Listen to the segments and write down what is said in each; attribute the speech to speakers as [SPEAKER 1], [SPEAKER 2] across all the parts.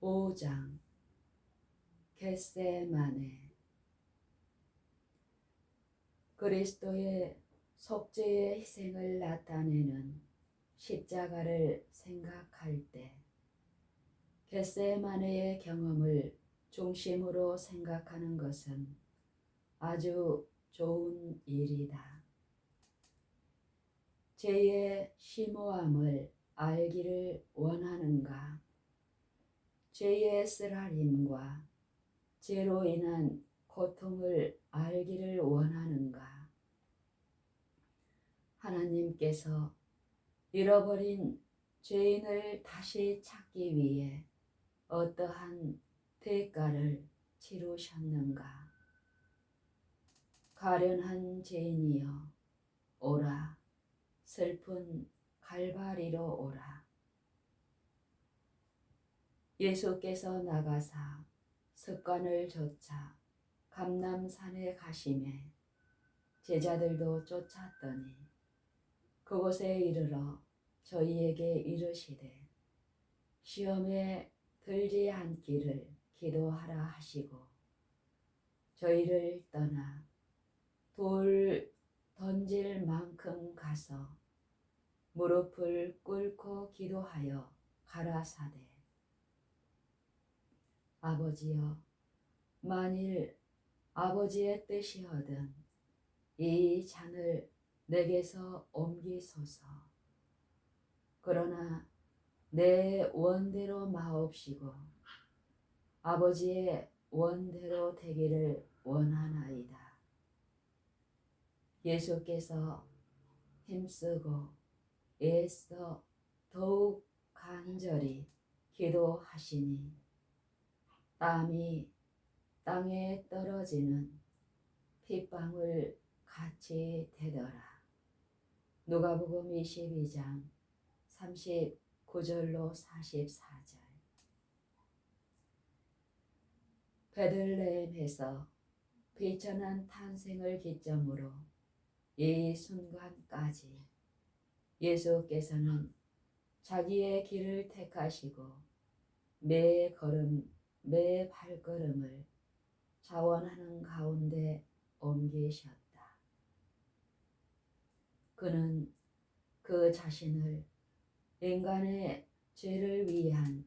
[SPEAKER 1] 5장 겟세마네. 그리스도의 속죄의 희생을 나타내는 십자가를 생각할 때 겟세마네의 경험을 중심으로 생각하는 것은 아주 좋은 일이다. 죄의 심오함을 알기를 원하는가? 죄의 쓰라림과 죄로 인한 고통을 알기를 원하는가? 하나님께서 잃어버린 죄인을 다시 찾기 위해 어떠한 대가를 치르셨는가? 가련한 죄인이여 오라, 슬픈 갈바리로 오라. 예수께서 나가사 습관을 좇아 감람산에 가시매 제자들도 쫓았더니 그곳에 이르러 저희에게 이르시되 시험에 들지 않기를 기도하라 하시고 저희를 떠나 돌 던질 만큼 가서 무릎을 꿇고 기도하여 가라사대 아버지여, 만일 아버지의 뜻이거든 이 잔을 내게서 옮기소서. 그러나 내 원대로 마옵시고 아버지의 원대로 되기를 원하나이다. 예수께서 힘쓰고 애써 더욱 간절히 기도하시니 땀이 땅에 떨어지는 핏방울 같이 되더라. 누가복음 22장 39절로 44절. 베들레헴에서 비천한 탄생을 기점으로 이 순간까지 예수께서는 자기의 길을 택하시고 매 걸음 매 발걸음을 자원하는 가운데 옮기셨다. 그는 그 자신을 인간의 죄를 위한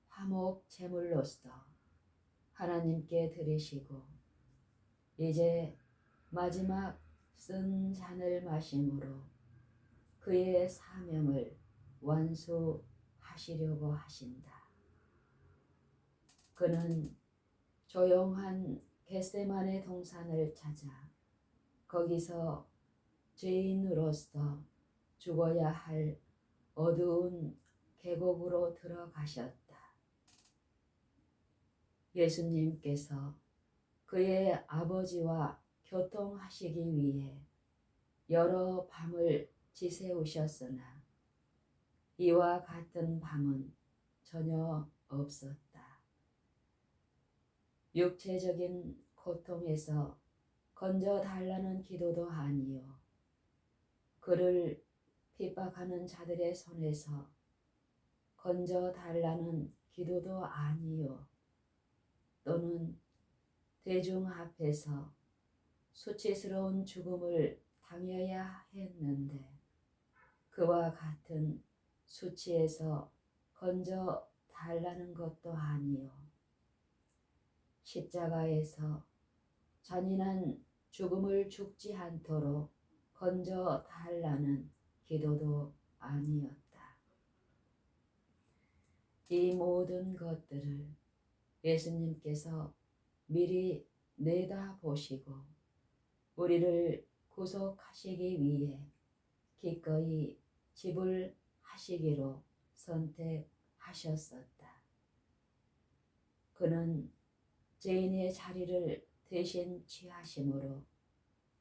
[SPEAKER 1] 화목 제물로서 하나님께 드리시고 이제 마지막 쓴 잔을 마심으로 그의 사명을 완수하시려고 하신다. 그는 조용한 겟세마네 동산을 찾아 거기서 죄인으로서 죽어야 할 어두운 계곡으로 들어가셨다. 예수님께서 그의 아버지와 교통하시기 위해 여러 밤을 지새우셨으나 이와 같은 밤은 전혀 없었다. 육체적인 고통에서 건져달라는 기도도 아니요 그를 핍박하는 자들의 손에서 건져달라는 기도도 아니요 또는 대중 앞에서 수치스러운 죽음을 당해야 했는데 그와 같은 수치에서 건져달라는 것도 아니요 십자가에서 잔인한 죽음을 죽지 않도록 건져 달라는 기도도 아니었다. 이 모든 것들을 예수님께서 미리 내다보시고 우리를 구속하시기 위해 기꺼이 지불하시기로 선택하셨었다. 그는 죄인의 자리를 대신 취하심으로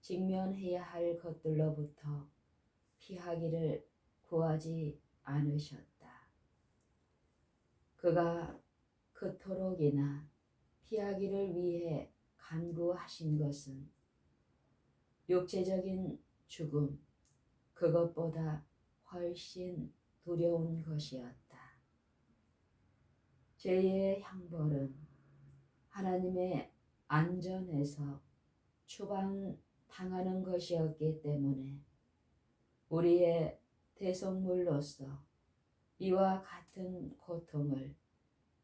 [SPEAKER 1] 직면해야 할 것들로부터 피하기를 구하지 않으셨다. 그가 그토록이나 피하기를 위해 간구하신 것은 육체적인 죽음, 그것보다 훨씬 두려운 것이었다. 죄의 형벌은 하나님의 안전에서 추방당하는 것이었기 때문에 우리의 대속물로서 이와 같은 고통을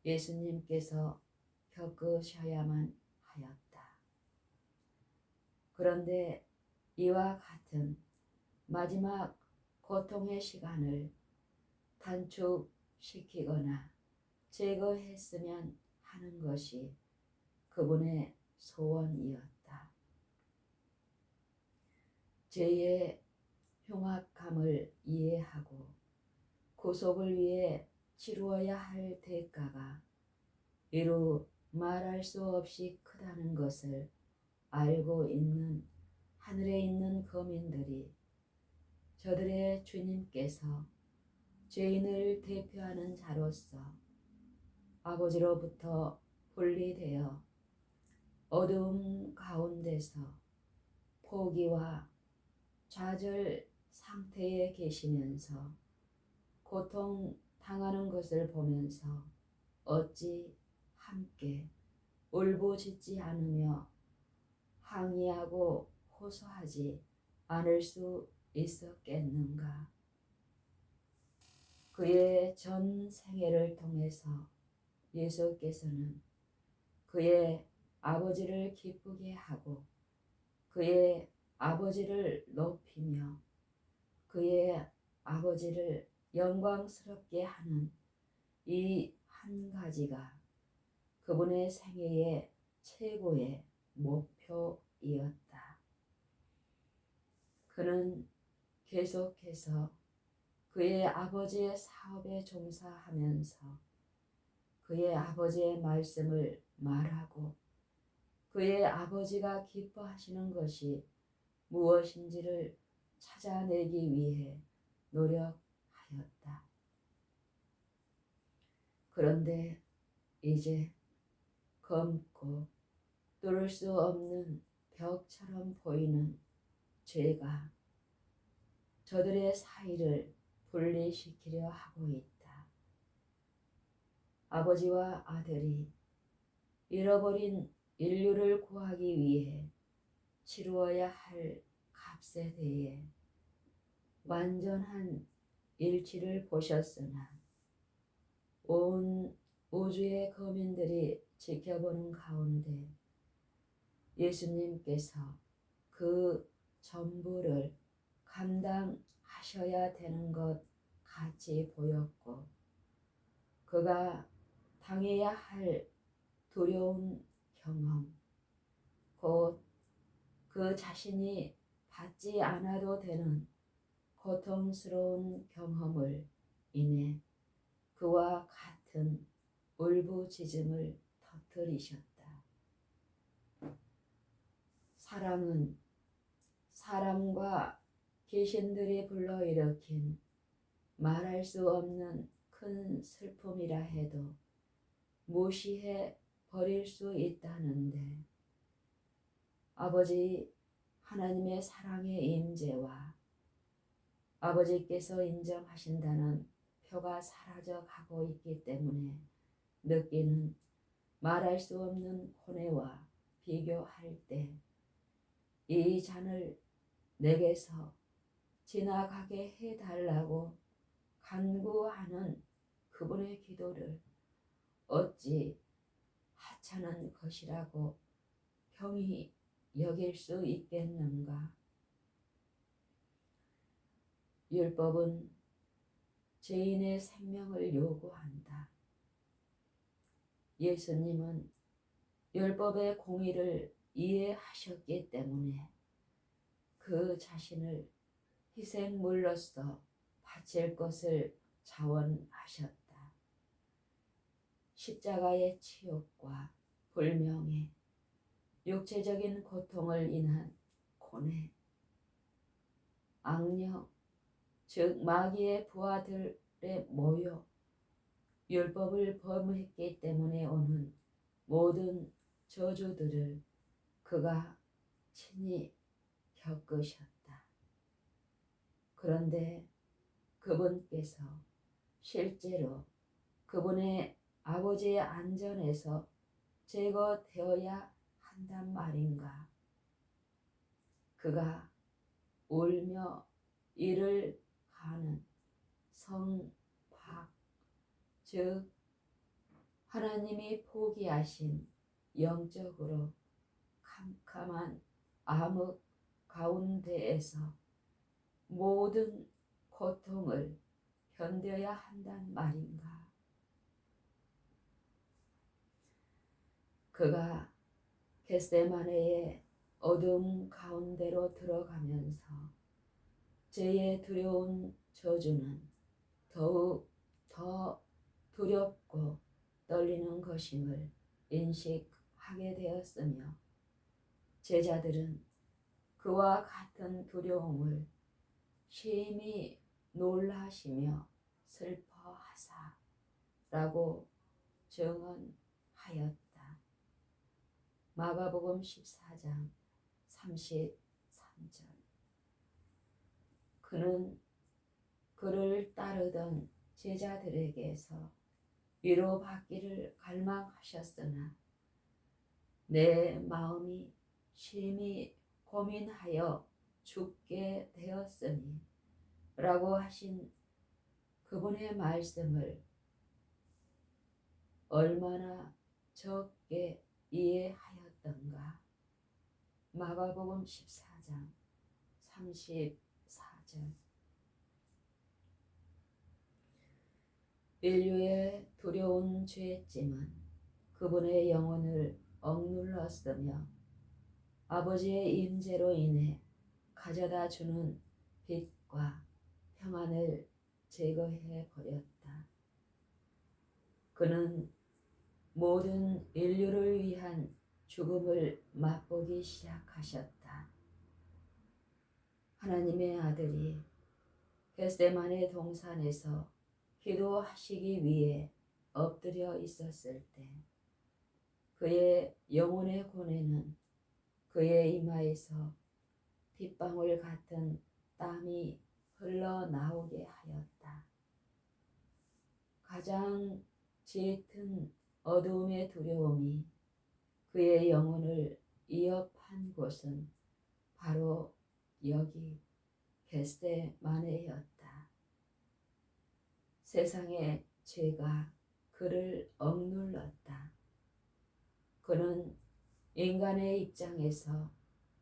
[SPEAKER 1] 예수님께서 겪으셔야만 하였다. 그런데 이와 같은 마지막 고통의 시간을 단축시키거나 제거했으면 하는 것이 그분의 소원이었다. 죄의 흉악함을 이해하고 구속을 위해 치루어야 할 대가가 이루 말할 수 없이 크다는 것을 알고 있는 하늘에 있는 거민들이 저들의 주님께서 죄인을 대표하는 자로서 아버지로부터 분리되어 어두움 가운데서 포기와 좌절 상태에 계시면서 고통 당하는 것을 보면서 어찌 함께 울부짖지 않으며 항의하고 호소하지 않을 수 있었겠는가. 그의 전 생애를 통해서 예수께서는 그의 아버지를 기쁘게 하고 그의 아버지를 높이며 그의 아버지를 영광스럽게 하는 이 한 가지가 그분의 생애의 최고의 목표이었다. 그는 계속해서 그의 아버지의 사업에 종사하면서 그의 아버지의 말씀을 말하고 그의 아버지가 기뻐하시는 것이 무엇인지를 찾아내기 위해 노력하였다. 그런데 이제 검고 뚫을 수 없는 벽처럼 보이는 죄가 저들의 사이를 분리시키려 하고 있다. 아버지와 아들이 잃어버린 인류를 구하기 위해 치루어야 할 값에 대해 완전한 일치를 보셨으나 온 우주의 거민들이 지켜보는 가운데 예수님께서 그 전부를 감당하셔야 되는 것 같이 보였고 그가 당해야 할 두려운 경험, 곧 그 자신이 받지 않아도 되는 고통스러운 경험을 인해 그와 같은 울부짖음을 터뜨리셨다. 사랑은 사람과 귀신들이 불러일으킨 말할 수 없는 큰 슬픔이라 해도 무시해 버릴 수 있다는데 아버지 하나님의 사랑의 임재와 아버지께서 인정하신다는 표가 사라져 가고 있기 때문에 느끼는 말할 수 없는 고뇌와 비교할 때 이 잔을 내게서 지나가게 해달라고 간구하는 그분의 기도를 어찌 하찮은 것이라고 경히 여길 수 있겠는가. 율법은 죄인의 생명을 요구한다. 예수님은 율법의 공의를 이해하셨기 때문에 그 자신을 희생물로서 바칠 것을 자원하셨다. 십자가의 치욕과 불명예, 육체적인 고통을 인한 고뇌, 악령, 즉 마귀의 부하들의 모욕, 율법을 범했기 때문에 오는 모든 저주들을 그가 친히 겪으셨다. 그런데 그분께서 실제로 그분의 아버지의 안전에서 제거되어야 한단 말인가. 그가 울며 이를 가는 성박, 즉 하나님이 포기하신 영적으로 캄캄한 암흑 가운데에서 모든 고통을 견뎌야 한단 말인가. 그가 겟세마네의 어둠 가운데로 들어가면서 죄의 두려운 저주는 더욱 더 두렵고 떨리는 것임을 인식하게 되었으며 제자들은 그와 같은 두려움을 심히 놀라시며 슬퍼하사라고 증언하였다. 마가복음 14장 33절. 그는 그를 따르던 제자들에게서 위로받기를 갈망하셨으나 내 마음이 심히 고민하여 죽게 되었으니 라고 하신 그분의 말씀을 얼마나 적게 이해하였던가. 마가복음 14장 34절. 인류의 두려운 죄짐은 그분의 영혼을 억눌렀으며 아버지의 임재로 인해 가져다 주는 빛과 평안을 제거해 버렸다. 그는 모든 인류를 위한 죽음을 맛보기 시작하셨다. 하나님의 아들이 겟세마네 동산에서 기도하시기 위해 엎드려 있었을 때 그의 영혼의 고뇌는 그의 이마에서 빗방울 같은 땀이 흘러나오게 하였다. 가장 짙은 어두움의 두려움이 그의 영혼을 위협한 곳은 바로 여기 겟세마네였다. 세상의 죄가 그를 억눌렀다. 그는 인간의 입장에서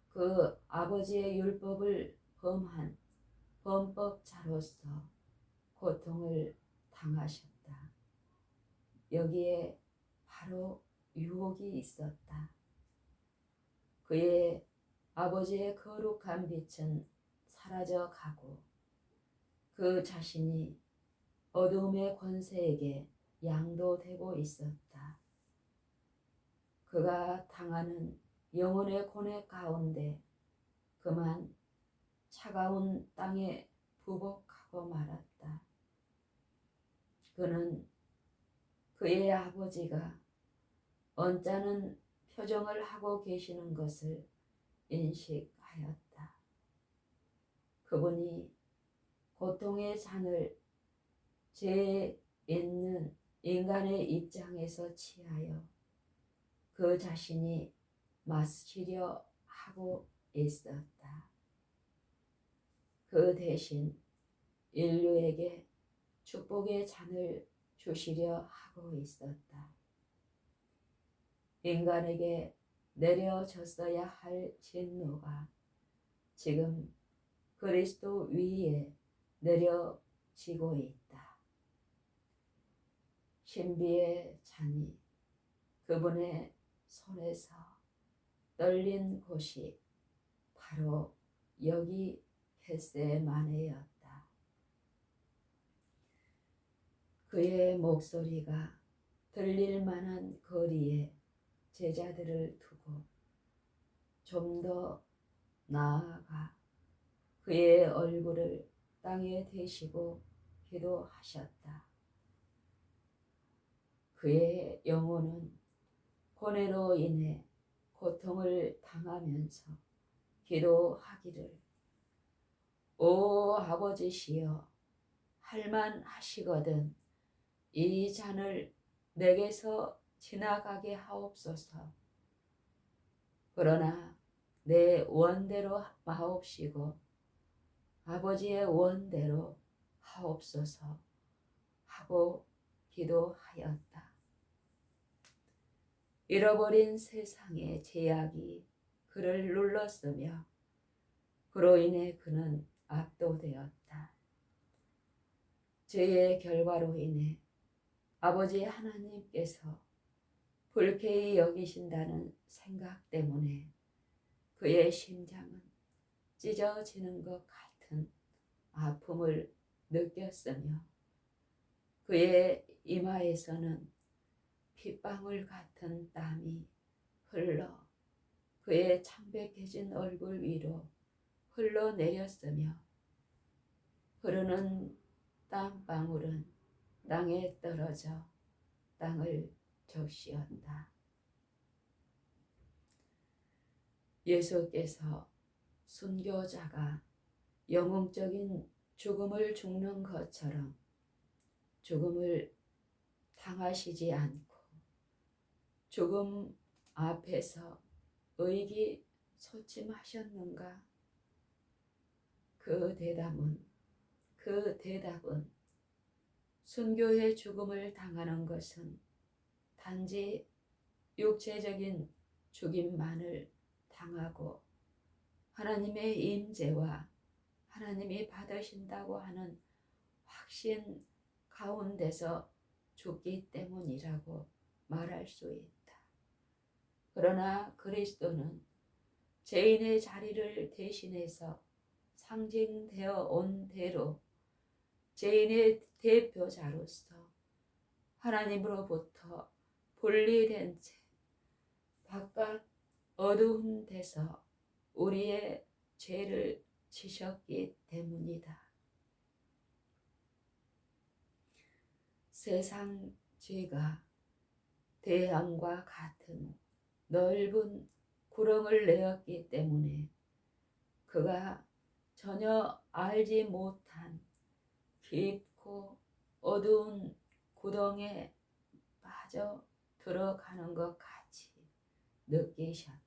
[SPEAKER 1] 그 아버지의 율법을 범한 범법자로서 고통을 당하셨다. 여기에 바로 유혹이 있었다. 그의 아버지의 거룩한 빛은 사라져 가고 그 자신이 어둠의 권세에게 양도되고 있었다. 그가 당하는 영혼의 고뇌 가운데 그만 차가운 땅에 부복하고 말았다. 그는 그의 아버지가 언짢은 표정을 하고 계시는 것을 인식하였다. 그분이 고통의 잔을 죄 있는 인간의 입장에서 취하여 그 자신이 마시려 하고 있었다. 그 대신 인류에게 축복의 잔을 주시려 하고 있었다. 인간에게 내려졌어야 할 진노가 지금 그리스도 위에 내려지고 있다. 신비의 잔이 그분의 손에서 떨린 곳이 바로 여기 겟세마네였다. 그의 목소리가 들릴 만한 거리에 제자들을 두고 좀 더 나아가 그의 얼굴을 땅에 대시고 기도하셨다. 그의 영혼은 고뇌로 인해 고통을 당하면서 기도하기를 오 아버지시여 할만하시거든 이 잔을 내게서 지나가게 하옵소서. 그러나 내 원대로 마옵시고 아버지의 원대로 하옵소서 하고 기도하였다. 잃어버린 세상의 제약이 그를 눌렀으며 그로 인해 그는 압도되었다. 죄의 결과로 인해 아버지 하나님께서 불쾌히 여기신다는 생각 때문에 그의 심장은 찢어지는 것 같은 아픔을 느꼈으며 그의 이마에서는 핏방울 같은 땀이 흘러 그의 창백해진 얼굴 위로 흘러내렸으며 흐르는 땀방울은 땅에 떨어져 땅을 적시었다. 예수께서 순교자가 영웅적인 죽음을 죽는 것처럼 죽음을 당하시지 않고 죽음 앞에서 의기소침하셨는가? 그 대답은 순교의 죽음을 당하는 것은 단지 육체적인 죽임만을 당하고 하나님의 임재와 하나님이 받으신다고 하는 확신 가운데서 죽기 때문이라고 말할 수 있다. 그러나 그리스도는 죄인의 자리를 대신해서 상징되어 온 대로 죄인의 대표자로서 하나님으로부터 분리된 채 바깥 어두운 데서 우리의 죄를 지셨기 때문이다. 세상 죄가 대양과 같은 넓은 구렁을 내었기 때문에 그가 전혀 알지 못한 깊고 어두운 구덩에 빠져 들어가는 것 같이 느끼셨다.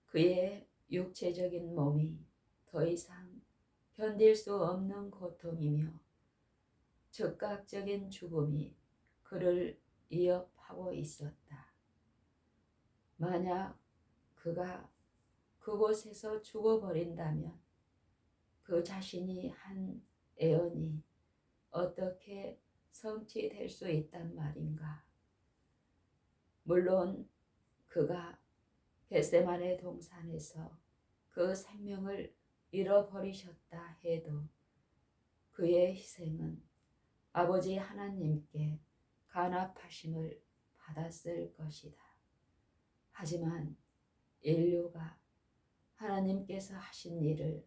[SPEAKER 1] 그의 육체적인 몸이 더 이상 견딜 수 없는 고통이며 즉각적인 죽음이 그를 위협하고 있었다. 만약 그가 그곳에서 죽어버린다면 그 자신이 한 애언이 어떻게 성취될 수 있단 말인가? 물론 그가 겟세마네 동산에서 그 생명을 잃어버리셨다 해도 그의 희생은 아버지 하나님께 간합하심을 받았을 것이다. 하지만 인류가 하나님께서 하신 일을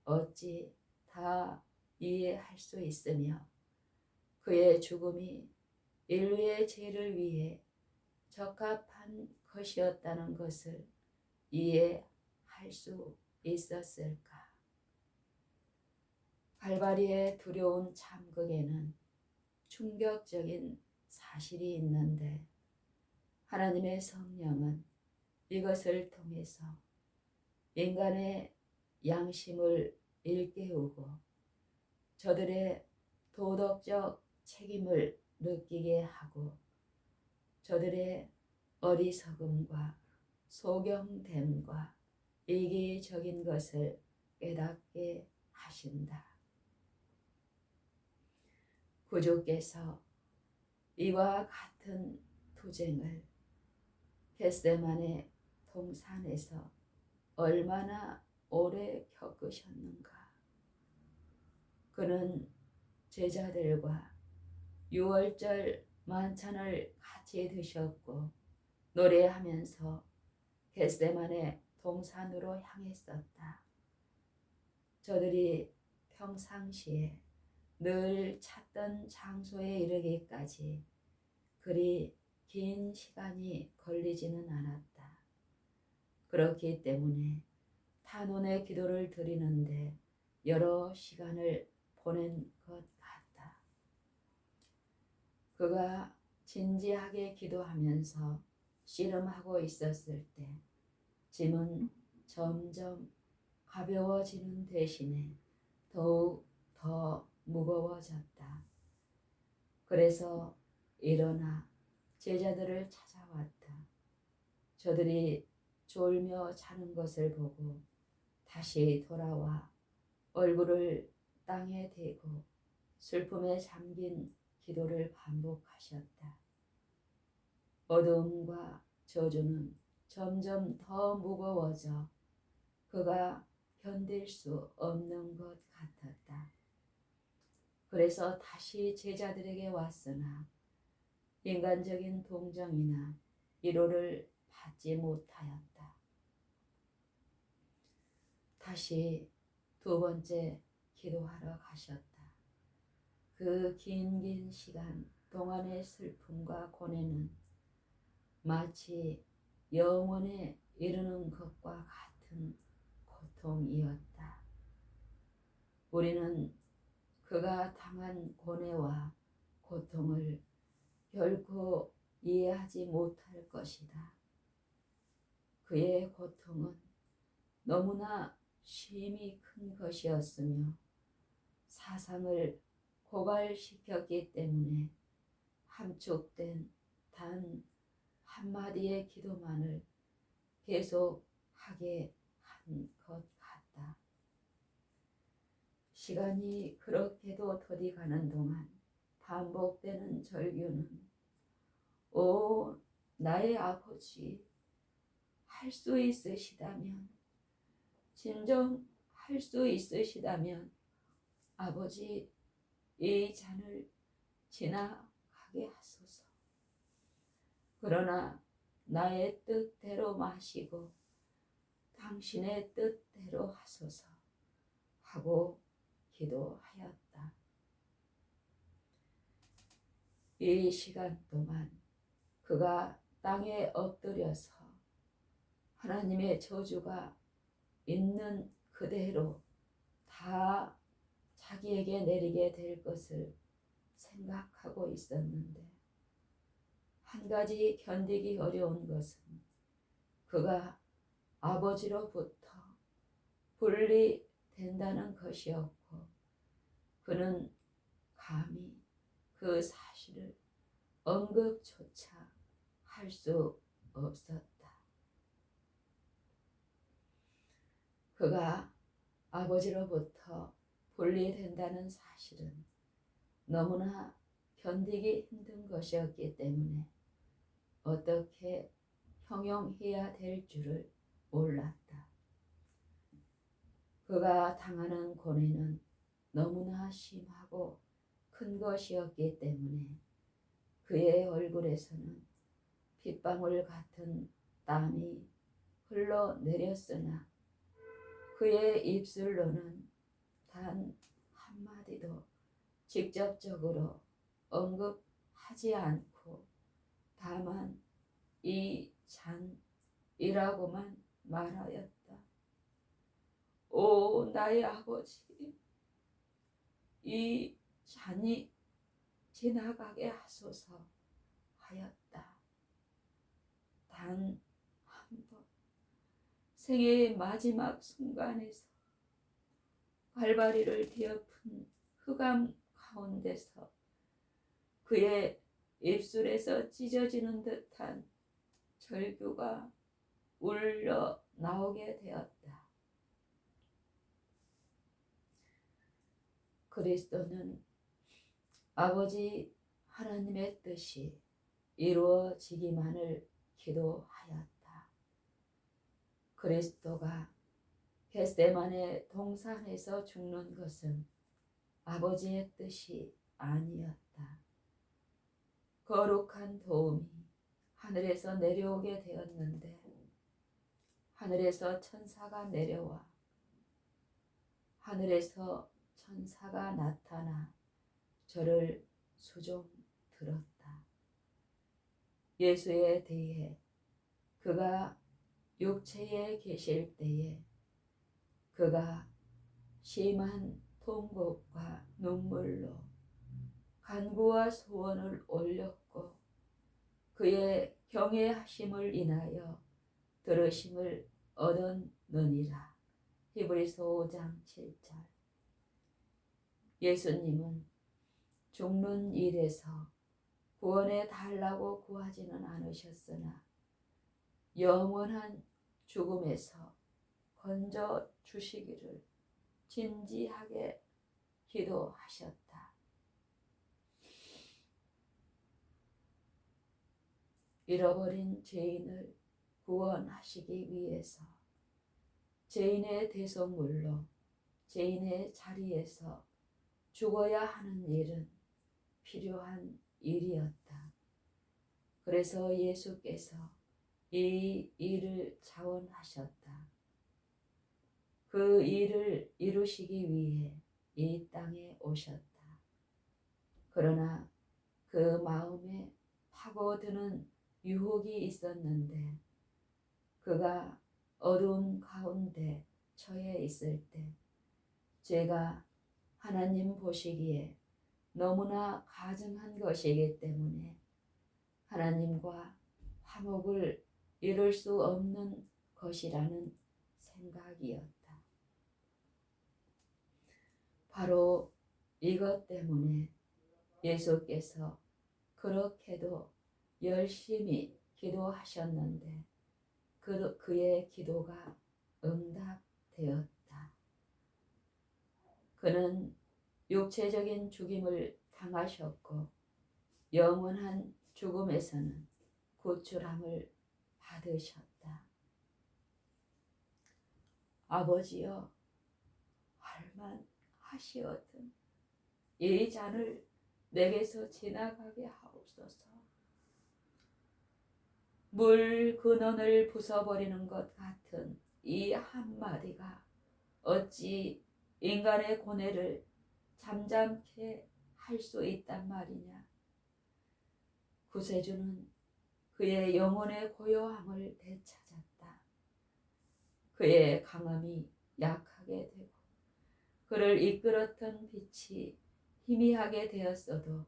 [SPEAKER 1] 어찌 다 이해할 수 있으며 그의 죽음이 인류의 죄를 위해 적합한 것이었다는 것을 이해할 수 있었을까? 갈바리의 두려운 참극에는 충격적인 사실이 있는데 하나님의 성령은 이것을 통해서 인간의 양심을 일깨우고 저들의 도덕적 책임을 느끼게 하고 저들의 어리석음과 소경됨과 이기적인 것을 깨닫게 하신다. 구주께서 이와 같은 투쟁을 겟세마네 동산에서 얼마나 오래 겪으셨는가. 그는 제자들과 유월절 만찬을 같이 드셨고 노래하면서 겟세마네 동산으로 향했었다. 저들이 평상시에 늘 찾던 장소에 이르기까지 그리 긴 시간이 걸리지는 않았다. 그렇기 때문에 탄원의 기도를 드리는데 여러 시간을 보낸 것 같다. 그가 진지하게 기도하면서 씨름하고 있었을 때 짐은 점점 가벼워지는 대신에 더욱 더 무거워졌다. 그래서 일어나 제자들을 찾아왔다. 저들이 졸며 자는 것을 보고 다시 돌아와 얼굴을 땅에 대고 슬픔에 잠긴 기도를 반복하셨다. 어두움과 저주는 점점 더 무거워져 그가 견딜 수 없는 것 같았다. 그래서 다시 제자들에게 왔으나 인간적인 동정이나 위로를 받지 못하였다. 다시 두 번째 기도하러 가셨다. 그 긴 시간 동안의 슬픔과 고뇌는 마치 영원에 이르는 것과 같은 고통이었다. 우리는 그가 당한 고뇌와 고통을 결코 이해하지 못할 것이다. 그의 고통은 너무나 심히 큰 것이었으며 사상을 고갈시켰기 때문에 함축된 단 한마디의 기도만을 계속하게 한 것 같다. 시간이 그렇게도 더디 가는 동안 반복되는 절규는 오 나의 아버지, 할 수 있으시다면, 진정 할 수 있으시다면 아버지 이 잔을 지나가게 하소서. 그러나 나의 뜻대로 마시고 당신의 뜻대로 하소서 하고 기도하였다. 이 시간 동안 그가 땅에 엎드려서 하나님의 저주가 있는 그대로 다 자기에게 내리게 될 것을 생각하고 있었는데 한 가지 견디기 어려운 것은 그가 아버지로부터 분리된다는 것이었고 그는 감히 그 사실을 언급조차 할 수 없었다. 그가 아버지로부터 분리된다는 사실은 너무나 견디기 힘든 것이었기 때문에 어떻게 형용해야 될 줄을 몰랐다. 그가 당하는 고뇌는 너무나 심하고 큰 것이었기 때문에 그의 얼굴에서는 핏방울 같은 땀이 흘러내렸으나 그의 입술로는 단 한마디도 직접적으로 언급하지 않고 다만 이 잔이라고만 말하였다. 오 나의 아버지, 이 잔이 지나가게 하소서 하였다. 단 한 번, 생애의 마지막 순간에서 갈바리를 뒤엎은 흑암 가운데서 그의 입술에서 찢어지는 듯한 절규가 울려 나오게 되었다. 그리스도는 아버지 하나님의 뜻이 이루어지기만을 기도하였다. 그리스도가 겟세마네 동산에서 죽는 것은 아버지의 뜻이 아니었다. 거룩한 도움이 하늘에서 내려오게 되었는데 하늘에서 천사가 내려와 하늘에서 천사가 나타나 저를 수종 들었다. 예수에 대해 그가 육체에 계실 때에 그가 심한 통곡과 눈물로 간구와 소원을 올렸고 그의 경외하심을 인하여 들으심을 얻었느니라. 히브리서 5장 7절. 예수님은 죽는 일에서 구원해 달라고 구하지는 않으셨으나 영원한 죽음에서 건져 주시기를 진지하게 기도하셨다. 잃어버린 죄인을 구원하시기 위해서 죄인의 대속물로 죄인의 자리에서 죽어야 하는 일은 필요한 일이었다. 그래서 예수께서 이 일을 자원하셨다. 그 일을 이루시기 위해 이 땅에 오셨다. 그러나 그 마음에 파고드는 유혹이 있었는데 그가 어두움 가운데 처해 있을 때 죄가 하나님 보시기에 너무나 가증한 것이기 때문에 하나님과 화목을 이룰 수 없는 것이라는 생각이었다. 바로 이것 때문에 예수께서 그렇게도 열심히 기도하셨는데 그의 기도가 응답되었다. 그는 육체적인 죽임을 당하셨고 영원한 죽음에서는 구출함을 받으셨다. 아버지여, 할만하시거든 이 잔을 내게서 지나가게 하옵소서. 물 근원을 부숴버리는 것 같은 이 한마디가 어찌 인간의 고뇌를 잠잠케 할 수 있단 말이냐. 구세주는 그의 영혼의 고요함을 되찾았다. 그의 강함이 약하게 되고 그를 이끌었던 빛이 희미하게 되었어도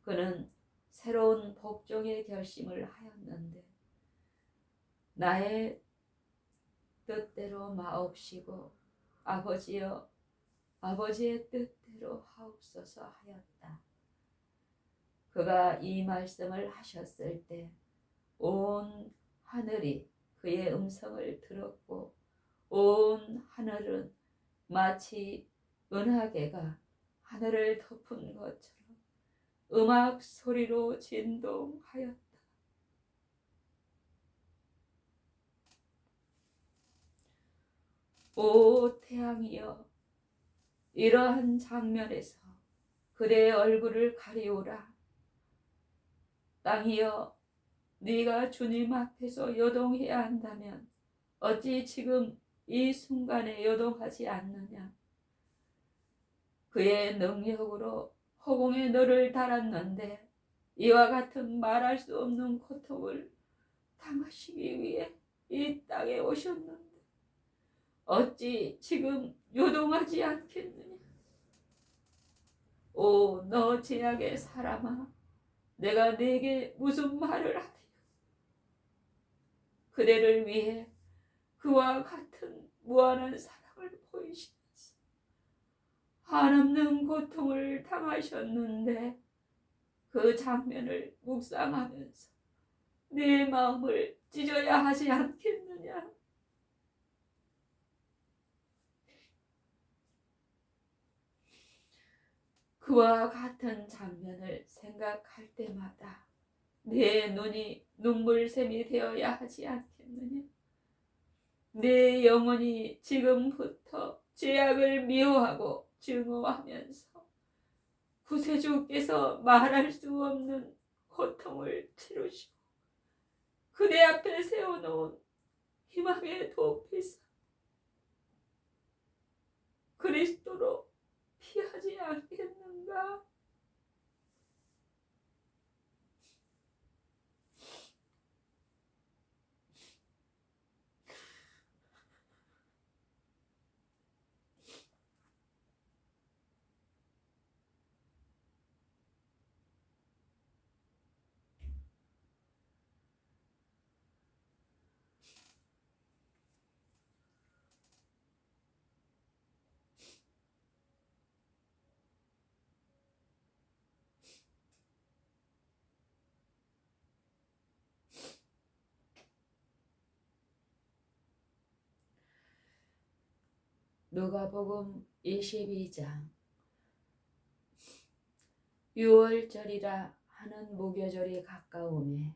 [SPEAKER 1] 그는 새로운 복종의 결심을 하였는데 나의 뜻대로 마옵시고 아버지여 아버지의 뜻대로 하옵소서 하였다. 그가 이 말씀을 하셨을 때 온 하늘이 그의 음성을 들었고 온 하늘은 마치 은하계가 하늘을 덮은 것처럼 음악 소리로 진동하였다. 오 태양이여, 이러한 장면에서 그대의 얼굴을 가리우라. 땅이여, 네가 주님 앞에서 요동해야 한다면 어찌 지금 이 순간에 요동하지 않느냐. 그의 능력으로 허공에 너를 달았는데 이와 같은 말할 수 없는 고통을 당하시기 위해 이 땅에 오셨는데 어찌 지금 요동하지 않겠느냐. 오, 너 제약의 사람아, 내가 네게 무슨 말을 하리요. 그대를 위해 그와 같은 무한한 사랑을 보이시면서 한없는 고통을 당하셨는데 그 장면을 묵상하면서 네 마음을 찢어야 하지 않겠느냐. 그와 같은 장면을 생각할 때마다 내 눈이 눈물샘이 되어야 하지 않겠느냐. 내 영혼이 지금부터 죄악을 미워하고 증오하면서 구세주께서 말할 수 없는 고통을 치르시고 그대 앞에 세워놓은 희망의 도피사 그리스도로 피하지 않겠는가. 누가복음 22장. 유월절이라 하는 무교절이 가까우매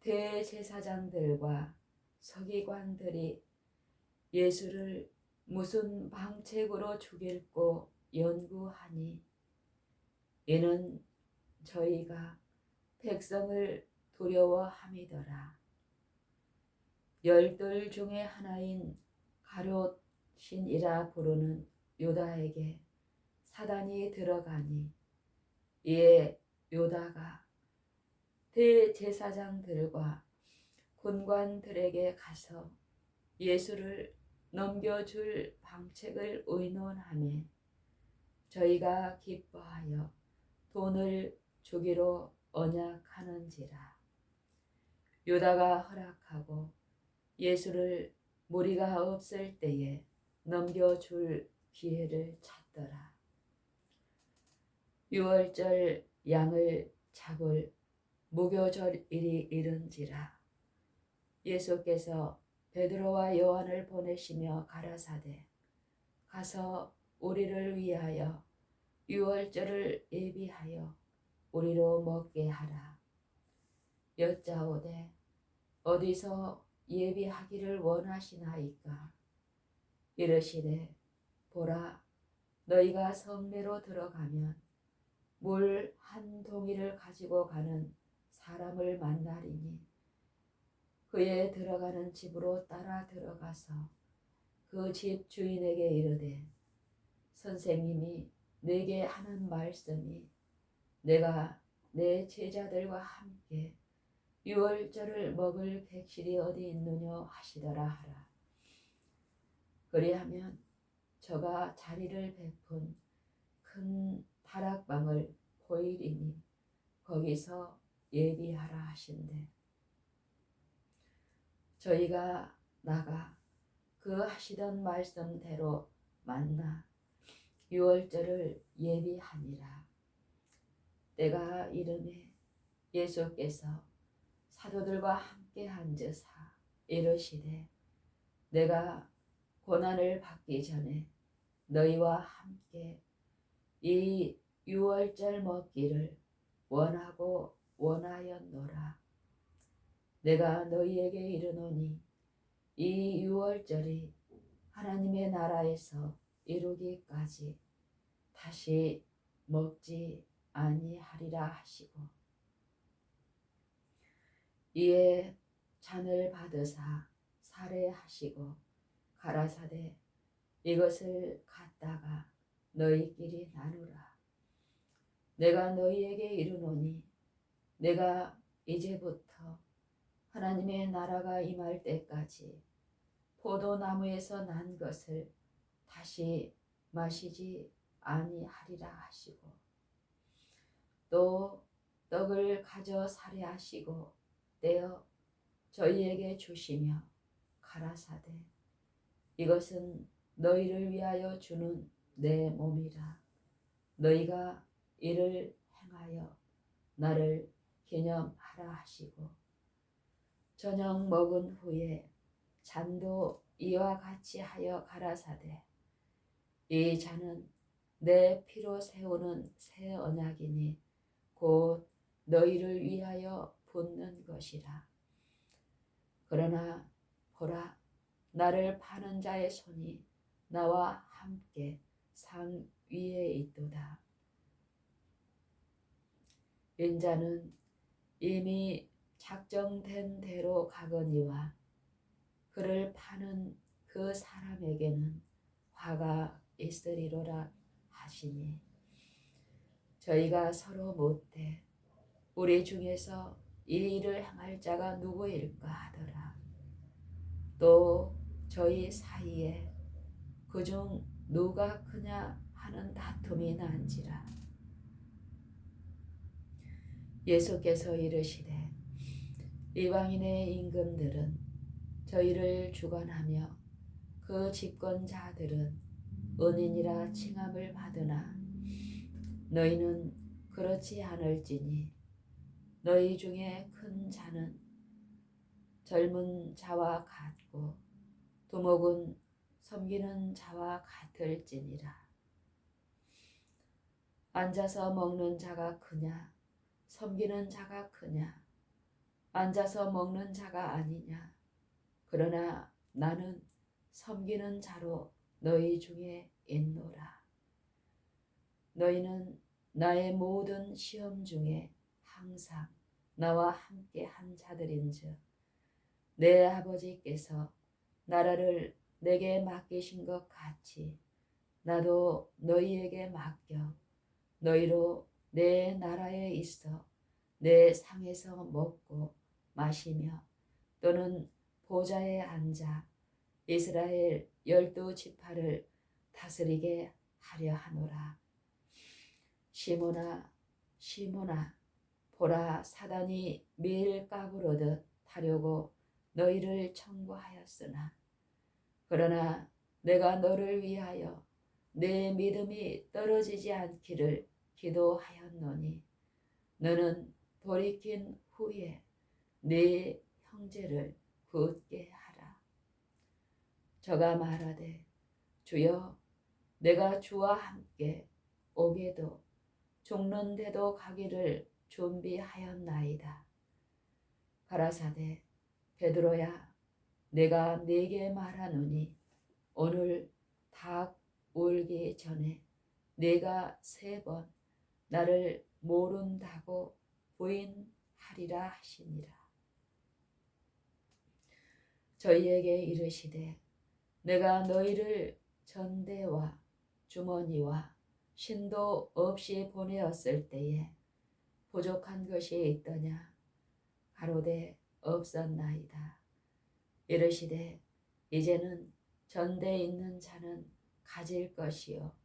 [SPEAKER 1] 대제사장들과 서기관들이 예수를 무슨 방책으로 죽일고 연구하니, 이는 저희가 백성을 두려워함이더라. 열둘 중에 하나인 가룟신이라 부르는 유다에게 사단이 들어가니, 이에 유다가 대제사장들과 군관들에게 가서 예수를 넘겨줄 방책을 의논하매 저희가 기뻐하여 돈을 주기로 언약하는지라. 유다가 허락하고 예수를 무리가 없을 때에 넘겨줄 기회를 찾더라. 유월절 양을 잡을 무교절일이 이른지라. 예수께서 베드로와 요한을 보내시며 가라사대, 가서 우리를 위하여 유월절을 예비하여 우리로 먹게 하라. 여짜오되 어디서 예비하기를 원하시나이까? 이르시되, 보라, 너희가 성내로 들어가면 물 한 동이를 가지고 가는 사람을 만나리니, 그의 들어가는 집으로 따라 들어가서 그 집 주인에게 이르되, 선생님이 내게 하는 말씀이 내가 내 제자들과 함께 유월절을 먹을 객실이 어디 있느냐 하시더라 하라. 그리하면 저가 자리를 베푼 큰 다락방을 보이리니 거기서 예비하라 하신대. 저희가 나가 그 하시던 말씀대로 만나 유월절을 예비하니라. 때가 이르매 예수께서 사도들과 함께 앉으사 이르시되, 내가 고난을 받기 전에 너희와 함께 이 유월절 먹기를 원하고 원하였노라. 내가 너희에게 이르노니 이 유월절이 하나님의 나라에서 이루기까지 다시 먹지 아니하리라 하시고, 이에 잔을 받으사 살해하시고 가라사대, 이것을 갖다가 너희끼리 나누라. 내가 너희에게 이르노니 내가 이제부터 하나님의 나라가 임할 때까지 포도나무에서 난 것을 다시 마시지 아니하리라 하시고, 또 떡을 가져 살해하시고 떼어 저희에게 주시며 가라사대, 이것은 너희를 위하여 주는 내 몸이라. 너희가 이를 행하여 나를 기념하라 하시고, 저녁 먹은 후에 잔도 이와 같이 하여 가라사대, 이 잔은 내 피로 세우는 새 언약이니 곧 너희를 위하여 붓는 것이라. 그러나 보라, 나를 파는 자의 손이 나와 함께 상 위에 있도다. 인자는 이미 작정된 대로 가거니와 그를 파는 그 사람에게는 화가 있으리로라 하시니, 저희가 서로 묻되 우리 중에서 이 일을 행할 자가 누구일까 하더라. 또 저희 사이에 그중 누가 크냐 하는 다툼이 난지라. 예수께서 이르시되, 이방인의 임금들은 저희를 주관하며 그 집권자들은 은인이라 칭함을 받으나 너희는 그렇지 않을지니, 너희 중에 큰 자는 젊은 자와 같고 두목은 섬기는 자와 같을지니라. 앉아서 먹는 자가 크냐 섬기는 자가 크냐 앉아서 먹는 자가 아니냐. 그러나 나는 섬기는 자로 너희 중에 있노라. 너희는 나의 모든 시험 중에 항상 나와 함께 한 자들인즉 내 아버지께서 나라를 내게 맡기신 것 같이 나도 너희에게 맡겨 너희로 내 나라에 있어 내 상에서 먹고 마시며 또는 보좌에 앉아 이스라엘 12지파를 다스리게 하려 하노라. 시몬아 시몬아 보라 사단이 밀 까부르듯 타려고 너희를 청구하였으나 그러나 내가 너를 위하여 내 믿음이 떨어지지 않기를 기도하였노니 너는 돌이킨 후에 네 형제를 굳게 하라. 저가 말하되 주여 내가 주와 함께 오게도 죽는데도 가기를 준비하였나이다. 가라사대 베드로야 내가 네게 말하노니 오늘 닭 울기 전에 네가 3번 나를 모른다고 부인하리라 하시니라. 저희에게 이르시되 내가 너희를 전대와 주머니와 신도 없이 보내었을 때에 부족한 것이 있더냐. 가로되 없었나이다. 이르시되 이제는 전대 있는 자는 가질 것이요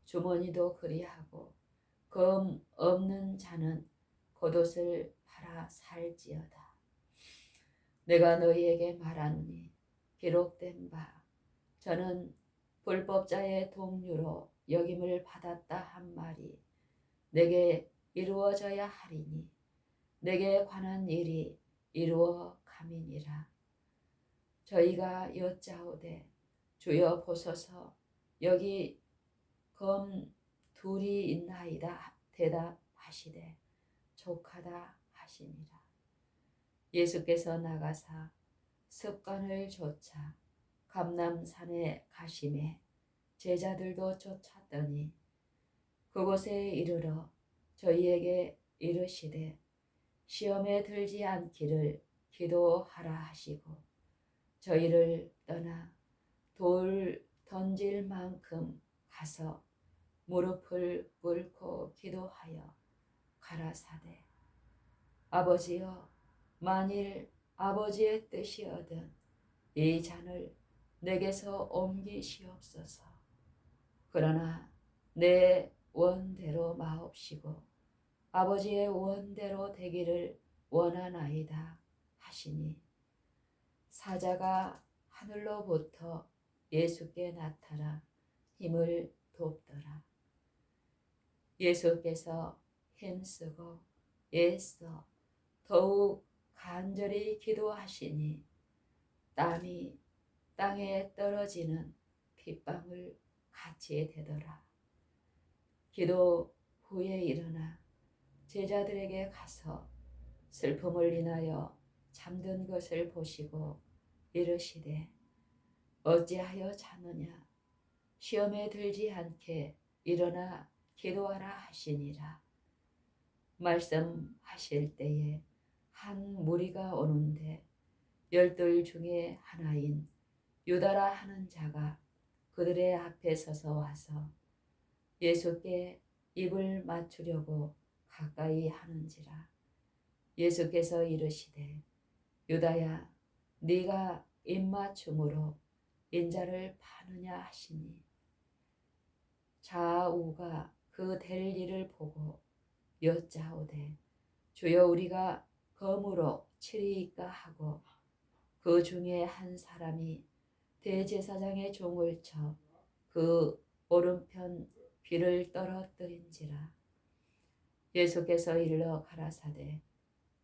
[SPEAKER 1] 주머니도 그리하고 검 없는 자는 겉옷을 팔아 살지어다. 내가 너희에게 말하노니 기록된 바 저는 불법자의 동류로 여김을 받았다 한 말이 내게 이루어져야 하리니 내게 관한 일이 이루어 감이니라. 저희가 여짜오되 주여 보소서 여기 검 둘이 있나이다 대답하시되 족하다 하시니라. 예수께서 나가사 습관을 좇아 감람산에 가심에 제자들도 쫓았더니 그곳에 이르러 저희에게 이르시되 시험에 들지 않기를 기도하라 하시고 저희를 떠나 돌 던질 만큼 가서 무릎을 꿇고 기도하여 가라사대 아버지여 만일 아버지의 뜻이거든 이 잔을 내게서 옮기시옵소서. 그러나 내 원대로 마옵시고 아버지의 원대로 되기를 원하나이다 하시니 사자가 하늘로부터 예수께 나타나 힘을 돕더라. 예수께서 힘쓰고 애써 더욱 간절히 기도하시니 땀이 땅에 떨어지는 핏방울 같이 되더라. 기도 후에 일어나 제자들에게 가서 슬픔을 인하여 잠든 것을 보시고 이르시되 어찌하여 자느냐. 시험에 들지 않게 일어나 기도하라 하시니라. 말씀하실 때에 한 무리가 오는데 12 중에 하나인 유다라 하는 자가 그들의 앞에 서서 와서 예수께 입을 맞추려고 가까이 하는지라. 예수께서 이르시되 유다야 네가 입맞춤으로 인자를 파느냐 하시니 좌우가 그 될 일을 보고 여짜오되 주여 우리가 검으로 치리이까 하고 그 중에 한 사람이 대제사장의 종을 쳐 그 오른편 귀를 떨어뜨린지라. 예수께서 일러 가라사대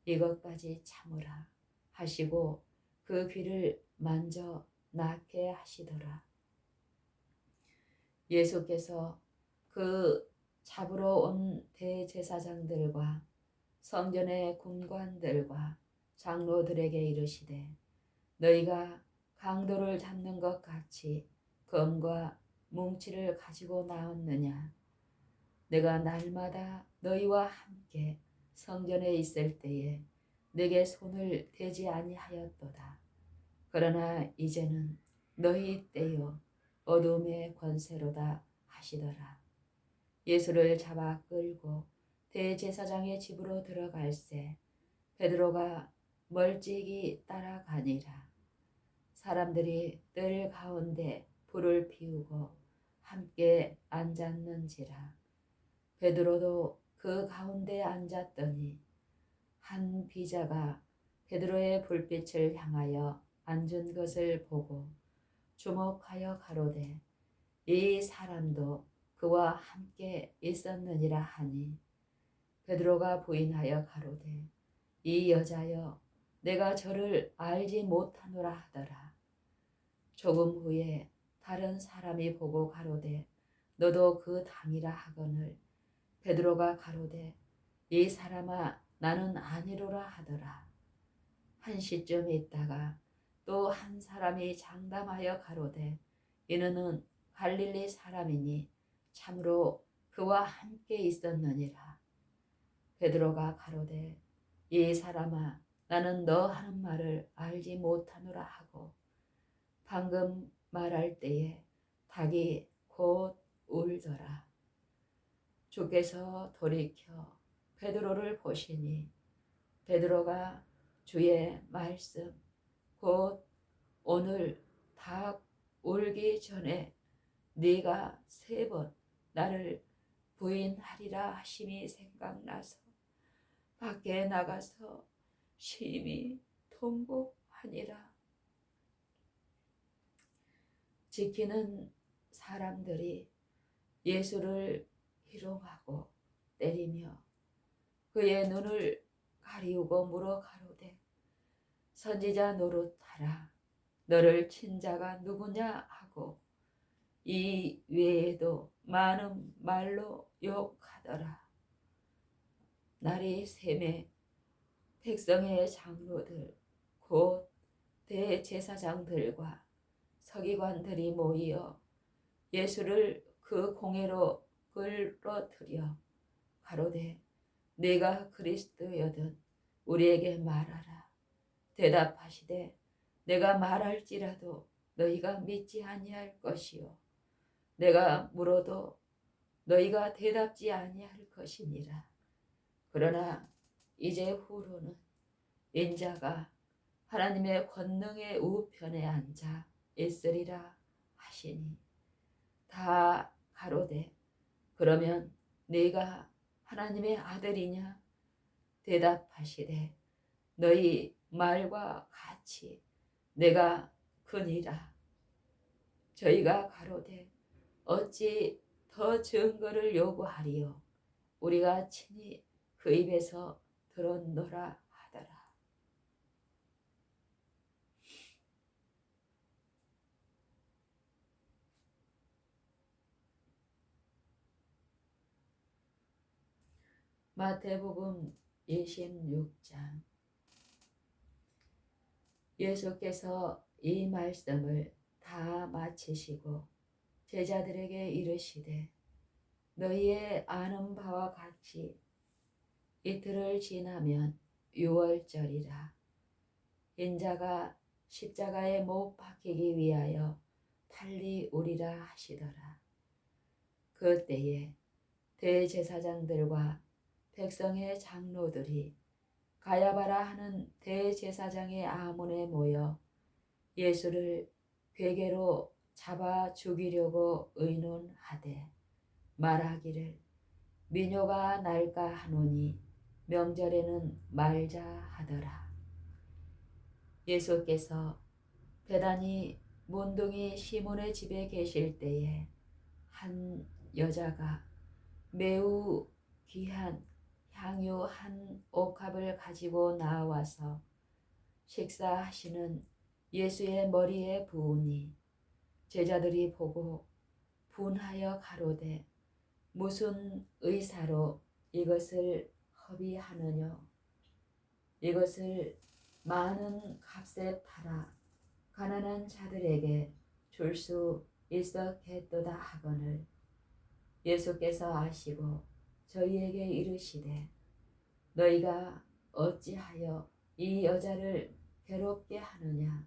[SPEAKER 1] 이것까지 참으라 하시고 그 귀를 만져 낫게 하시더라. 예수께서 그 잡으러 온 대제사장들과 성전의 군관들과 장로들에게 이르시되 너희가 강도를 잡는 것 같이 검과 뭉치를 가지고 나왔느냐? 내가 날마다 너희와 함께 성전에 있을 때에 내게 손을 대지 아니하였도다. 그러나 이제는 너희 때요 어둠의 권세로다 하시더라. 예수를 잡아 끌고 대제사장의 집으로 들어갈새 베드로가 멀찍이 따라가니라. 사람들이 뜰 가운데 불을 피우고 함께 앉았는지라. 베드로도 그 가운데 앉았더니 한 비자가 베드로의 불빛을 향하여 앉은 것을 보고 주목하여 가로되 이 사람도 그와 함께 있었느니라 하니 베드로가 부인하여 가로되 이 여자여 내가 저를 알지 못하노라 하더라. 조금 후에 다른 사람이 보고 가로되 너도 그 당이라 하거늘 베드로가 가로되 이 사람아 나는 아니로라 하더라. 한 시쯤 있다가 또 한 사람이 장담하여 가로되 이는 갈릴리 사람이니 참으로 그와 함께 있었느니라. 베드로가 가로되 이 사람아 나는 너 하는 말을 알지 못하노라 하고 방금 말할 때에 닭이 곧 울더라. 주께서 돌이켜 베드로를 보시니 베드로가 주의 말씀 곧 오늘 닭 울기 전에 네가 3번 나를 부인하리라 하심이 생각나서 밖에 나가서 심히 통곡하니라. 지키는 사람들이 예수를 희롱하고 때리며 그의 눈을 가리우고 물어 가로되 선지자 노릇하라. 너를 친 자가 누구냐 하고 이 외에도 많은 말로 욕하더라. 날이 새매 백성의 장로들 곧 대제사장들과 서기관들이 모이어 예수를 그 공회로 끌어들여 가로되 네가 그리스도여든 우리에게 말하라. 대답하시되 내가 말할지라도 너희가 믿지 아니할 것이요 내가 물어도 너희가 대답지 아니할 것이니라. 그러나 이제 후로는 인자가 하나님의 권능의 우편에 앉아 있으리라 하시니 다 가로되 그러면 네가 하나님의 아들이냐? 대답하시되 너희 말과 같이 내가 그니라. 저희가 가로되 어찌 더 증거를 요구하리요? 우리가 친히 그 입에서 들었노라 하더라. 마태복음 26장. 예수께서 이 말씀을 다 마치시고 제자들에게 이르시되 너희의 아는 바와 같이 이틀을 지나면 유월절이라. 인자가 십자가에 못 박히기 위하여 빨리 오리라 하시더라. 그때에 대제사장들과 백성의 장로들이 가야바라 하는 대제사장의 아문에 모여 예수를 괴계로 잡아 죽이려고 의논하되 말하기를 민요가 날까 하노니 명절에는 말자 하더라. 예수께서 베다니 문둥이 시몬의 집에 계실 때에 한 여자가 매우 귀한 향유 한 옥합을 가지고 나와서 식사하시는 예수의 머리에 부으니 제자들이 보고 분하여 가로되 무슨 의사로 이것을 허비하느뇨. 이것을 많은 값에 팔아 가난한 자들에게 줄 수 있었겠도다 하거늘 예수께서 아시고 저희에게 이르시되 너희가 어찌하여 이 여자를 괴롭게 하느냐.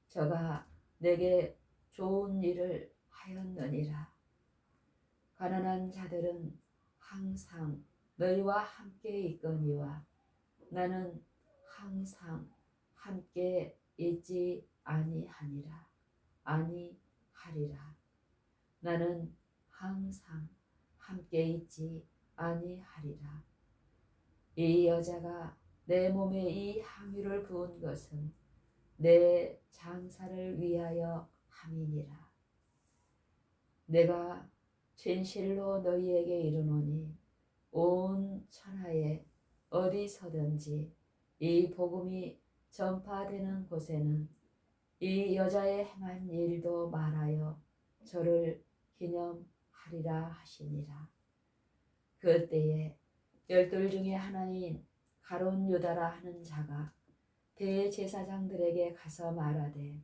[SPEAKER 1] 저가 내게 좋은 일을 하였느니라. 가난한 자들은 항상 너희와 함께 있거니와 나는 항상 함께 있지 아니하리라. 나는 항상 함께 있지 아니하리라. 이 여자가 내 몸에 이 향유를 부은 것은 내 장사를 위하여 함이니라. 내가 진실로 너희에게 이르노니 온 천하에 어디서든지 이 복음이 전파되는 곳에는 이 여자의 행한 일도 말하여 저를 기념하리라 하시니라. 그때에 열둘 중에 하나인 가룟 유다라 하는 자가 대제사장들에게 가서 말하되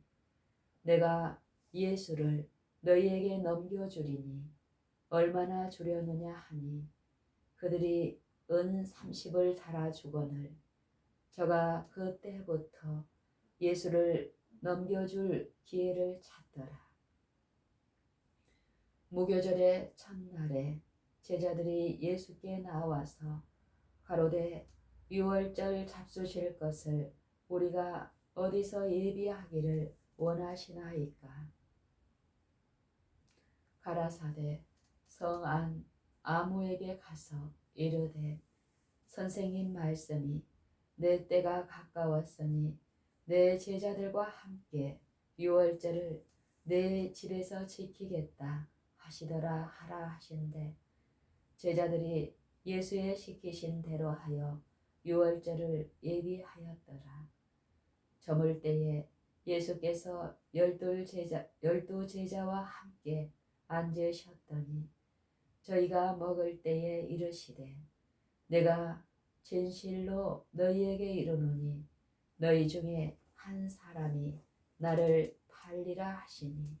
[SPEAKER 1] 내가 예수를 너희에게 넘겨주리니 얼마나 주려느냐 하니 그들이 은 30을 달아주거늘 저가 그때부터 예수를 넘겨줄 기회를 찾더라. 무교절의 첫날에 제자들이 예수께 나와서 가로되 유월절 잡수실 것을 우리가 어디서 예비하기를 원하시나이까. 가라사대 성 안 아무에게 가서 이르되 선생님 말씀이 내 때가 가까웠으니 내 제자들과 함께 유월절을 내 집에서 지키겠다 하시더라 하라 하신대 제자들이 예수의 시키신 대로 하여 유월절을 예비하였더라. 저물 때에 예수께서 열두 제자와 함께 앉으셨더니 저희가 먹을 때에 이르시되 내가 진실로 너희에게 이르노니 너희 중에 한 사람이 나를 팔리라 하시니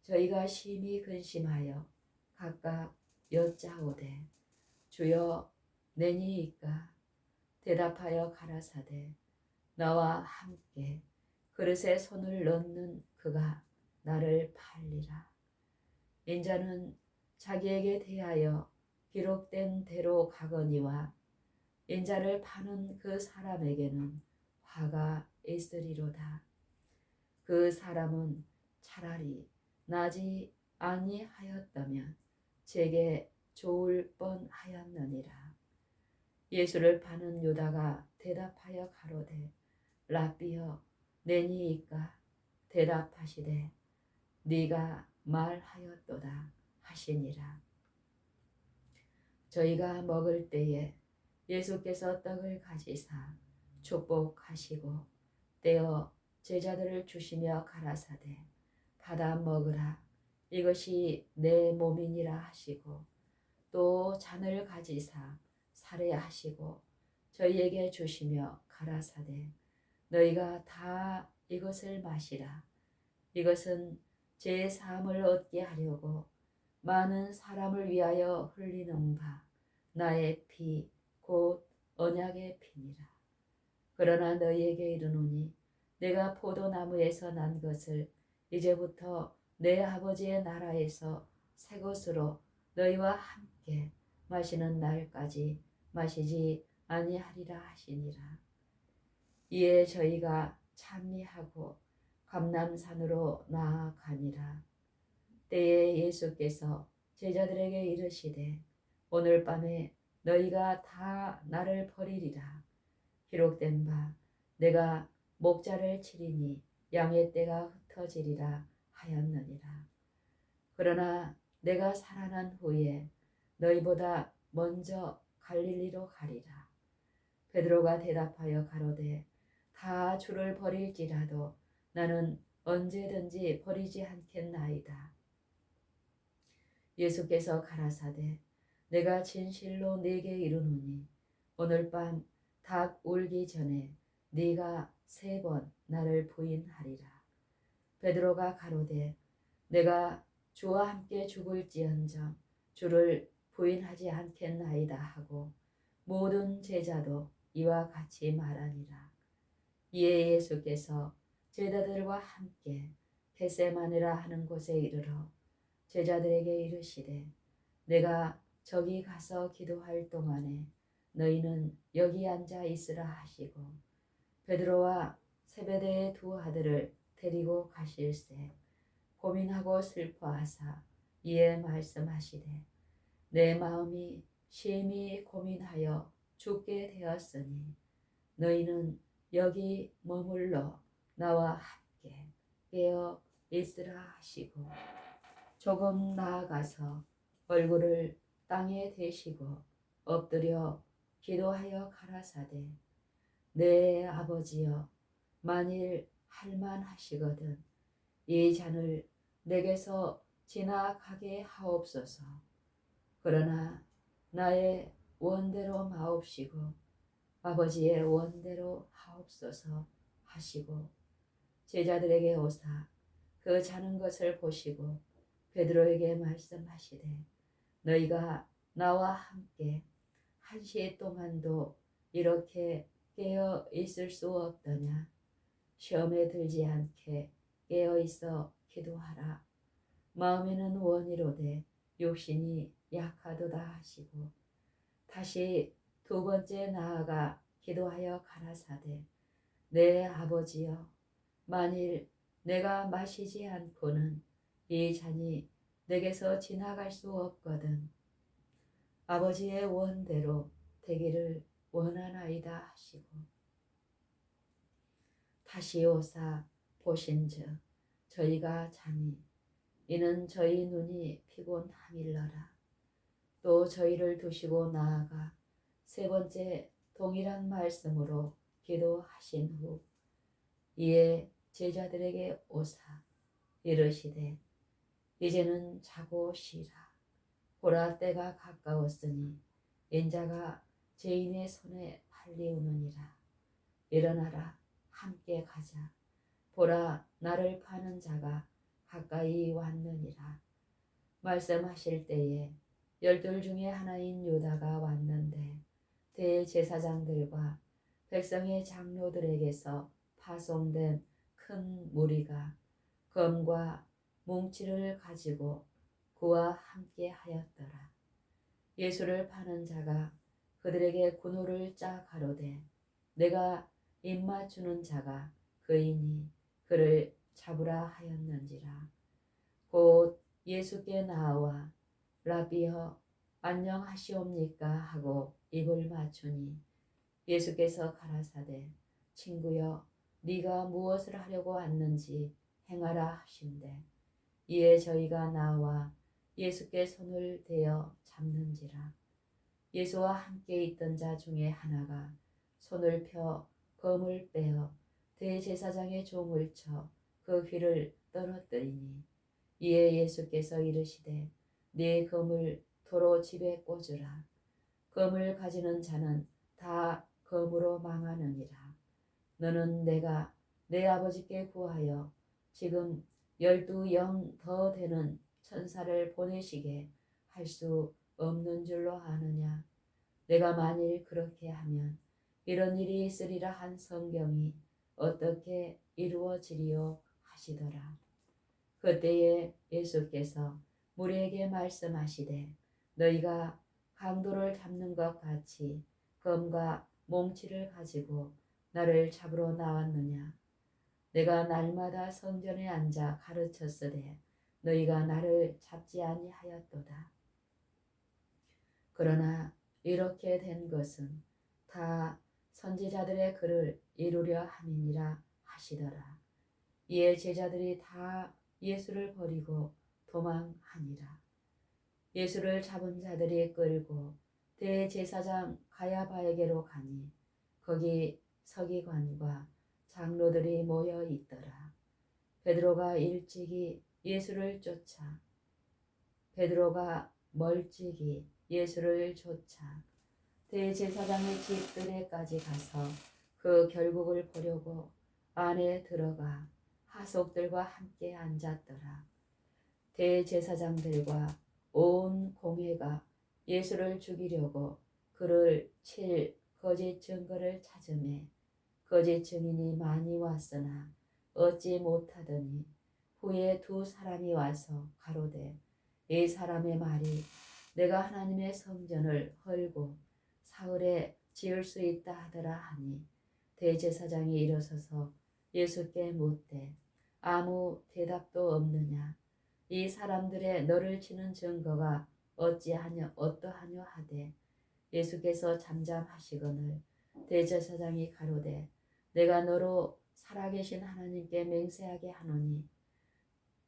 [SPEAKER 1] 저희가 심히 근심하여 각각 여짜오되 주여 내니이까. 대답하여 가라사대 나와 함께 그릇에 손을 넣는 그가 나를 팔리라. 인자는 자기에게 대하여 기록된 대로 가거니와 인자를 파는 그 사람에게는 화가 있으리로다. 그 사람은 차라리 나지 아니하였다면 제게 좋을 뻔하였느니라. 예수를 파는 유다가 대답하여 가로되 랍비여 내니이까. 대답하시되 네가 말하였도다 하시니라. 저희가 먹을 때에 예수께서 떡을 가지사 축복하시고 떼어 제자들을 주시며 가라사대 받아 먹으라. 이것이 내 몸이니라 하시고 또 잔을 가지사 살해하시고 저희에게 주시며 가라사대 너희가 다 이것을 마시라. 이것은 제 사함을 얻게 하려고 많은 사람을 위하여 흘리는 바 나의 피 곧 언약의 피니라. 그러나 너희에게 이르노니 내가 포도나무에서 난 것을 이제부터 내 아버지의 나라에서 새 것으로 너희와 함께 마시는 날까지 마시지 아니하리라 하시니라. 이에 저희가 찬미하고 감람산으로 나아가니라. 때에 예수께서 제자들에게 이르시되 오늘 밤에 너희가 다 나를 버리리라. 기록된 바 내가 목자를 치리니 양의 떼가 흩어지리라 하였느니라. 그러나 내가 살아난 후에 너희보다 먼저 갈릴리로 가리라. 베드로가 대답하여 가로되 다 주를 버릴지라도 나는 언제든지 버리지 않겠나이다. 예수께서 가라사대 내가 진실로 네게 이르노니 오늘 밤 닭 울기 전에 네가 3번 나를 부인하리라. 베드로가 가로되 내가 주와 함께 죽을지언정 주를 부인하지 않겠나이다 하고 모든 제자도 이와 같이 말하니라. 이에 예수께서 제자들과 함께 겟세마네라 하는 곳에 이르러 제자들에게 이르시되 내가 저기 가서 기도할 동안에 너희는 여기 앉아 있으라 하시고 베드로와 세베대의 2 아들을 데리고 가실새 고민하고 슬퍼하사 이에 말씀하시되 내 마음이 심히 고민하여 죽게 되었으니 너희는 여기 머물러 나와 함께 깨어 있으라 하시고 조금 나아가서 얼굴을 땅에 대시고 엎드려 기도하여 가라사대 내 아버지여 만일 할만하시거든 이 잔을 내게서 지나가게 하옵소서. 그러나 나의 원대로 마옵시고 아버지의 원대로 하옵소서 하시고 제자들에게 오사 그 자는 것을 보시고 베드로에게 말씀하시되 너희가 나와 함께 1시 동안도 이렇게 깨어 있을 수 없더냐. 시험에 들지 않게 깨어 있어 기도하라. 마음에는 원이로되 육신이 약하도다 하시고 다시 2번째 나아가 기도하여 가라사대 내 아버지여 만일 내가 마시지 않고는 이 잔이 내게서 지나갈 수 없거든 아버지의 원대로 되기를 원하나이다 하시고 다시 오사 보신즉 저희가 자니 이는 저희 눈이 피곤함일러라. 또 저희를 두시고 나아가 3번째 동일한 말씀으로 기도하신 후 이에 제자들에게 오사 이르시되 이제는 자고 쉬라. 보라 때가 가까웠으니 인자가 죄인의 손에 팔리우느니라. 일어나라 함께 가자. 보라 나를 파는 자가 가까이 왔느니라. 말씀하실 때에 12 중에 하나인 유다가 왔는데 대제사장들과 백성의 장로들에게서 파송된 큰 무리가 검과 뭉치를 가지고 그와 함께 하였더라. 예수를 파는 자가 그들에게 군호를 짜 가로되 내가 입맞추는 자가 그이니 그를 잡으라 하였는지라. 곧 예수께 나와 라비여 안녕하시옵니까 하고 입을 맞추니 예수께서 가라사대 친구여 네가 무엇을 하려고 왔는지 행하라 하신대 이에 저희가 나와 예수께 손을 대어 잡는지라. 예수와 함께 있던 자 중에 하나가 손을 펴 검을 빼어 대제사장의 종을 쳐 그 귀를 떨어뜨리니 이에 예수께서 이르시되 네 검을 도로 집에 꽂으라. 검을 가지는 자는 다 검으로 망하느니라. 너는 내가 내 아버지께 구하여 지금 12 영 더 되는 천사를 보내시게 할 수 없는 줄로 아느냐. 내가 만일 그렇게 하면 이런 일이 있으리라 한 성경이 어떻게 이루어지리요 하시더라. 그때에 예수께서 무리에게 말씀하시되 너희가 강도를 잡는 것 같이 검과 몽치를 가지고 나를 잡으러 나왔느냐. 내가 날마다 성전에 앉아 가르쳤으되 너희가 나를 잡지 아니하였도다. 그러나 이렇게 된 것은 다 선지자들의 글을 이루려 함이니라 하시더라. 이에 제자들이 다 예수를 버리고 도망하니라. 예수를 잡은 자들이 끌고 대제사장 가야바에게로 가니 거기 서기관과 장로들이 모여 있더라. 베드로가 일찍이 예수를 쫓아 베드로가 멀찍이 예수를 쫓아 대제사장의 집들에까지 가서 그 결국을 보려고 안에 들어가 하속들과 함께 앉았더라. 대제사장들과 온 공회가 예수를 죽이려고 그를 칠 거짓 증거를 찾으매 거짓 증인이 많이 왔으나 얻지 못하더니 후에 두 사람이 와서 가로되 이 사람의 말이 내가 하나님의 성전을 헐고 사흘에 지을 수 있다 하더라 하니 대제사장이 일어서서 예수께 묻되 아무 대답도 없느냐 이 사람들의 너를 치는 증거가 어떠하뇨 하되 예수께서 잠잠하시거늘 대제사장이 가로되 내가 너로 살아계신 하나님께 맹세하게 하노니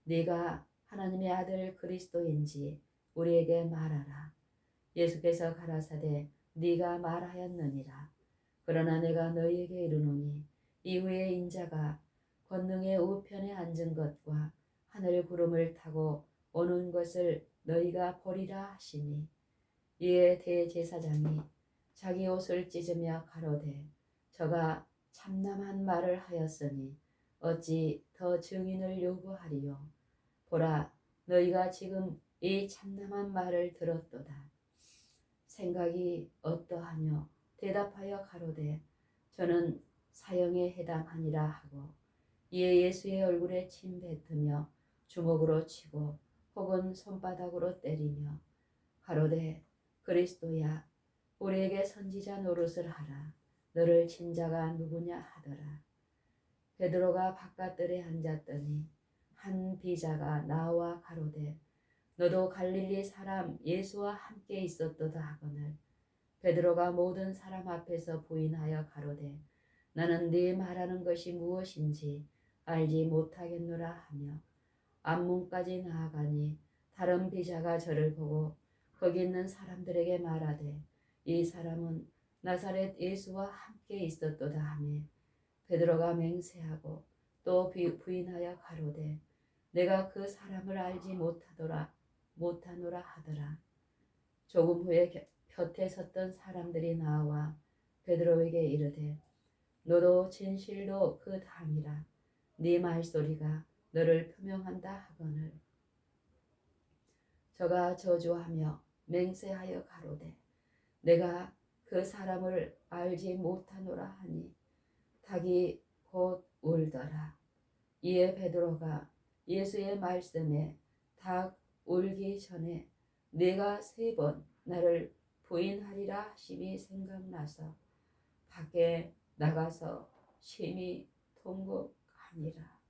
[SPEAKER 1] 네가 하나님의 아들 그리스도인지 우리에게 말하라. 예수께서 가라사대 네가 말하였느니라. 그러나 내가 너희에게 이르노니 이후에 인자가 권능의 우편에 앉은 것과 하늘 구름을 타고 오는 것을 너희가 보리라 하시니 이에 대제사장이 자기 옷을 찢으며 가로되 저가 참남한 말을 하였으니 어찌 더 증인을 요구하리요. 보라 너희가 지금 이 참남한 말을 들었도다. 생각이 어떠하뇨? 대답하여 가로되 저는 사형에 해당하니라 하고 이에 예수의 얼굴에 침 뱉으며 주먹으로 치고 혹은 손바닥으로 때리며 가로되 그리스도야 우리에게 선지자 노릇을 하라. 너를 친 자가 누구냐 하더라. 베드로가 바깥들에 앉았더니 한 비자가 나와 가로되 너도 갈릴리 사람 예수와 함께 있었도다 하거늘 베드로가 모든 사람 앞에서 부인하여 가로되 나는 네 말하는 것이 무엇인지 알지 못하겠노라 하며 앞문까지 나아가니 다른 비자가 저를 보고 거기 있는 사람들에게 말하되 이 사람은 나사렛 예수와 함께 있었도다 하며 베드로가 맹세하고 또 부인하여 가로되 내가 그 사람을 알지 못하노라 하더라. 조금 후에 곁에 섰던 사람들이 나와 베드로에게 이르되 너도 진실로 그 당이라. 네 말소리가 너를 표명한다 하거늘 저가 저주하며 맹세하여 가로되 내가 그 사람을 알지 못하노라 하니 닭이 곧 울더라. 이에 베드로가 예수의 말씀에 닭 울기 전에 네가 3번 나를 부인하리라 하심이 생각나서 밖에 나가서 심히 통곡하니라.